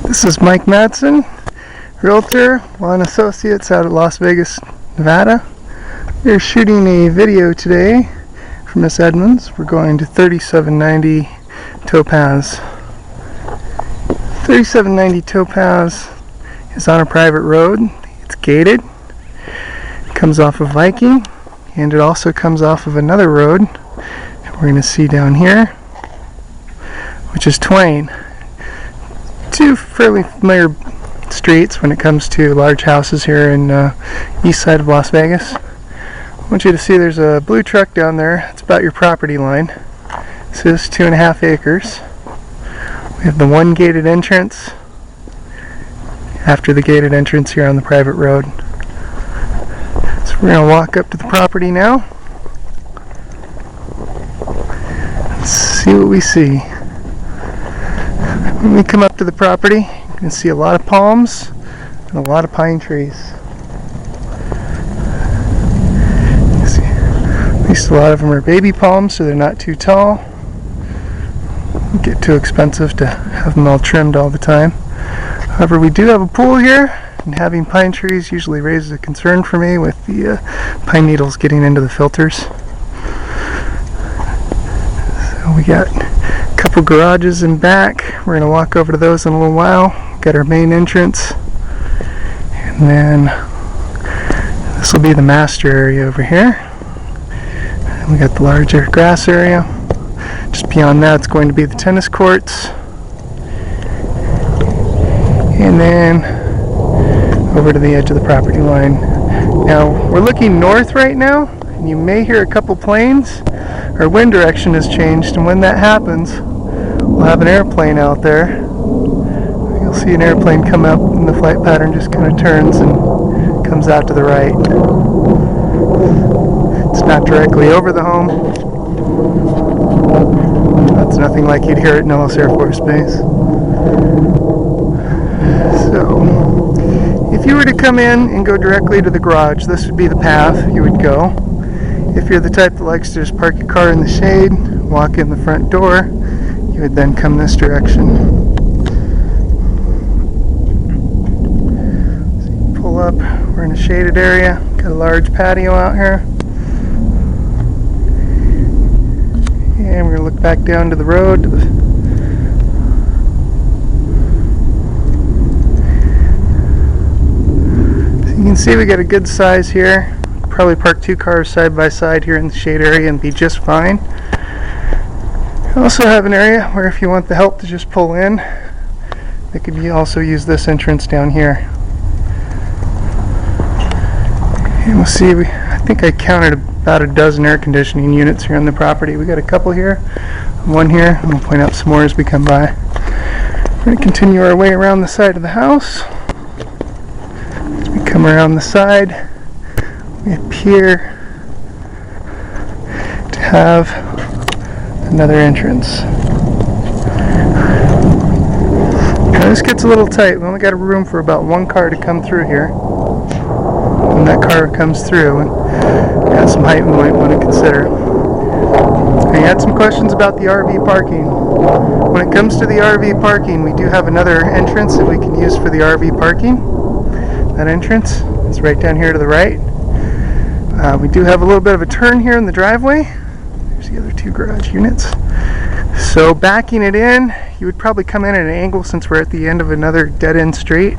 This is Mike Madsen, Realtor, Law & Associates out of Las Vegas, Nevada. We're shooting a video today for Miss Edmonds. We're going to 3790 Topaz. 3790 Topaz is on a private road. It's gated. It comes off of Viking, and it also comes off of another road that we're going to see down here, which is Twain. Two fairly familiar streets when it comes to large houses here in east side of Las Vegas. I want you to see there's a blue truck down there. It's about your property line. This is 2.5 acres. We have the one gated entrance after the gated entrance here on the private road. So we're going to walk up to the property now. Let's see what we see. When we come up to the property, you can see a lot of palms and a lot of pine trees. At least a lot of them are baby palms, so they're not too tall. It'd get too expensive to have them all trimmed all the time. However, we do have a pool here, and having pine trees usually raises a concern for me with the pine needles getting into the filters. So we got a couple garages in back. We're going to walk over to those in a little while. Got our main entrance, and then this will be the master area over here. And we got the larger grass area. Just beyond that, it's going to be the tennis courts, and then over to the edge of the property line. Now we're looking north right now, and you may hear a couple planes. Our wind direction has changed, and when that happens, we'll have an airplane out there. You'll see an airplane come up, and the flight pattern just kind of turns and comes out to the right. It's not directly over the home. That's nothing like you'd hear at Nellis Air Force Base. So, if you were to come in and go directly to the garage, this would be the path you would go. If you're the type that likes to just park your car in the shade, walk in the front door, you would then come this direction. So you pull up, we're in a shaded area, got a large patio out here. And we're going to look back down to the road. So you can see we got a good size here. Probably park 2 cars side by side here in the shade area and be just fine. We also have an area where if you want the help to just pull in, they could also use this entrance down here. And we'll see, I think I counted about a dozen air conditioning units here on the property. We got a couple here, one here, and we'll point out some more as we come by. We're going to continue our way around the side of the house. As we come around the side, we appear to have another entrance. Now this gets a little tight. We only got a room for about 1 car to come through here. When that car comes through, and got some height we might want to consider. I had some questions about the RV parking. When it comes to the RV parking, we do have another entrance that we can use for the RV parking. That entrance is right down here to the right. We do have a little bit of a turn here in the driveway. There's the other 2 garage units. So backing it in, you would probably come in at an angle since we're at the end of another dead-end street.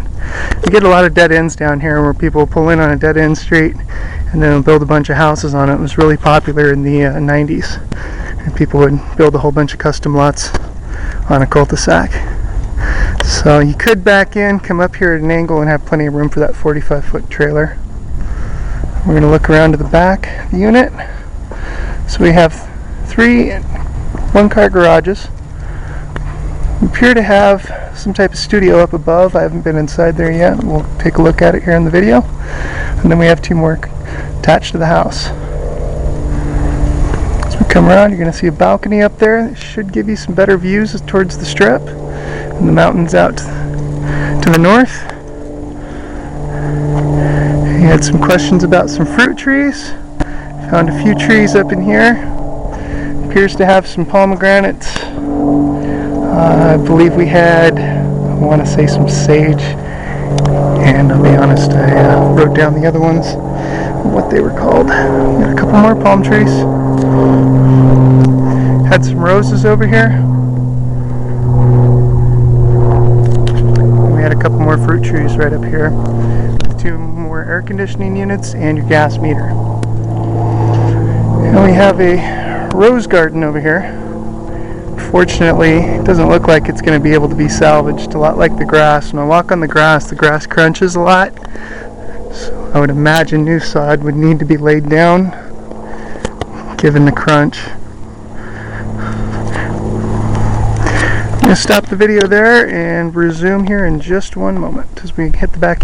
We get a lot of dead ends down here where people pull in on a dead-end street and then build a bunch of houses on it. It was really popular in the 90s. And people would build a whole bunch of custom lots on a cul-de-sac. So you could back in, come up here at an angle, and have plenty of room for that 45-foot trailer. We're going to look around to the back of the unit. So we have 3 1-car garages. We appear to have some type of studio up above. I haven't been inside there yet. We'll take a look at it here in the video. And then we have 2 more attached to the house. As we come around, you're going to see a balcony up there that should give you some better views towards the strip and the mountains out to the north. You had some questions about some fruit trees. Found a few trees up in here. Appears to have some pomegranates I believe we had, I want to say, some sage, and I'll be honest, I wrote down the other ones, what they were called. We got a couple more palm trees. Had some roses over here. And we had a couple more fruit trees right up here. 2 more air conditioning units and your gas meter. And we have a rose garden over here. Fortunately, it doesn't look like it's going to be able to be salvaged, a lot like the grass. When I walk on the grass crunches a lot. So I would imagine new sod would need to be laid down, given the crunch. I'm going to stop the video there and resume here in just one moment as we hit the back